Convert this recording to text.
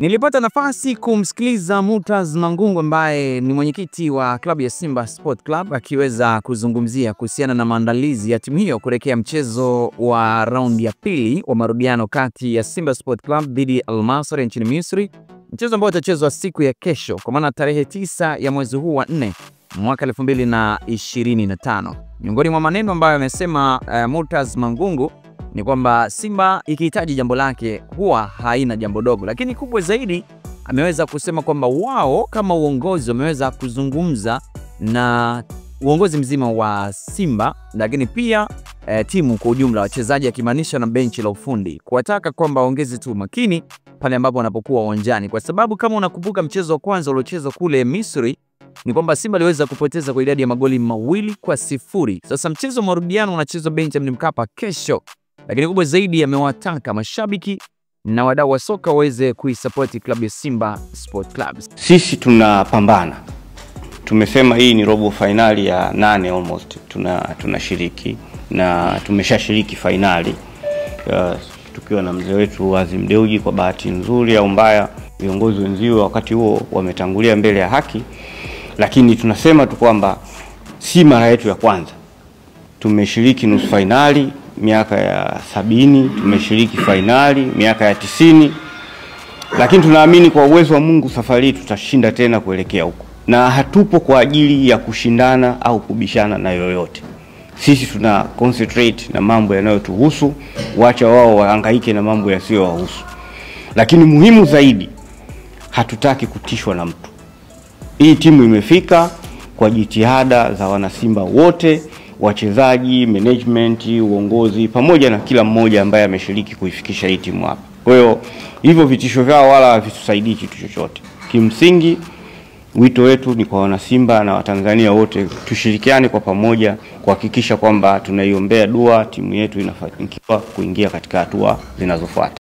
Nilipata nafasi kumsikiliza Murtaza Mangungu ambaye ni mwenyekiti wa klabu ya Simba Sport Club akiweza kuzungumzia kuhusiana na maandalizi ya timu hiyo kuelekea mchezo wa raundi ya pili wa marudiano kati ya Simba Sport Club dhidi ya Al Masry nchini Misri, mchezo ambao utachezwa siku ya kesho kwa maana tarehe 9 ya mwezi huu wa 4 mwaka 2025. Miongoni mwa maneno ambayo amesema Murtaza Mangungu ni kwamba Simba ikihitaji jambo lake huwa haina jambo dogo, lakini kubwa zaidi ameweza kusema kwamba wao kama uongozi wameweza kuzungumza na uongozi mzima wa Simba, lakini pia timu kwa ujumla, wachezaji akimaanisha na benchi la ufundi, kuwataka kwamba waongeze tu makini pale ambapo wanapokuwa uwanjani, kwa sababu kama unakumbuka mchezo wa kwanza uliochezwa kule Misri ni kwamba Simba aliweza kupoteza kwa idadi ya magoli 2-0. Sasa mchezo wa marudiano unachezwa Benjamin Mkapa kesho, lakini kubwa zaidi amewataka mashabiki na wadau wa soka waweze kuisupport klabu ya Simba Sport Club. Sisi tunapambana. Tumesema hii ni robo finali ya 8 almost. Tunashiriki na tumeshashiriki finali. Tukiwa na mzee wetu Azim Deuji, kwa bahati nzuri au mbaya viongozi wenzio wakati huo wametangulia mbele ya haki, lakini tunasema tu kwamba si mara yetu ya kwanza. Tumeshiriki nusu finali miaka ya 70, tumeshiriki finali miaka ya 90, lakini tunaamini kwa uwezo wa Mungu safari tutashinda tena kuelekea huko, na hatupo kwa ajili ya kushindana au kubishana na yoyote. Sisi tuna concentrate na mambo yanayotuhusu, wacha wao wahangaike na mambo yasiyowahusu. Lakini muhimu zaidi, hatutaki kutishwa na mtu. Hii timu imefika kwa jitihada za wanasimba wote, wachezaji, management, uongozi, pamoja na kila mmoja ambaye ameshiriki kuifikisha hii timu hapa. Kwa hiyo hivyo vitisho vyao wala havitusaidii kitu chochote. Kimsingi wito wetu ni kwa wanasimba na Watanzania wote tushirikiane kwa pamoja kuhakikisha kwamba tunaiombea dua timu yetu inafanikiwa kuingia katika hatua zinazofuata.